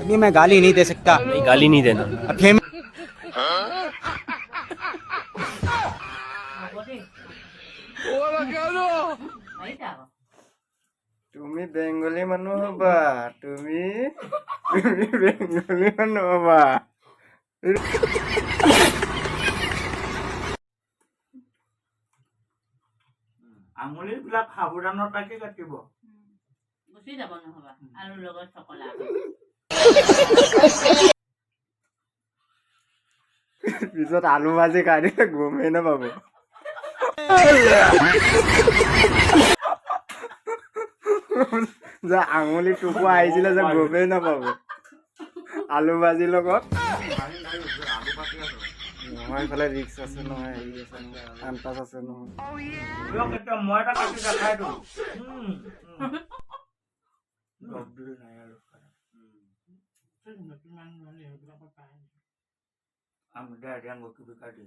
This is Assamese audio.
अभी मैं गाली नहीं दे सकता। नहीं, गाली नहीं देना। তুমি বেঙ্গলি মানুহ হবা, তুমি বেঙ্গলি মানুহ হবা। আঙুলিবিলাক সাৱধানতাকে কাটিব। গুচি যাব নহবা আলুৰ লগত চকলা। পিছত আলু ভাজি খাই দিলে গমেই নাপাব। যে আঙুলি টুকুৰা আহিছিলে যে গমেই নাপাব আলু ভাজিৰ লগত। নহয় এইফালে ৰিক্স আছে নহয়, হেৰি আছে নহয়, আনটাচ আছে নহয়। মই এটা কাটি দেখাই দিওঁ। আমি দে গতি কাটি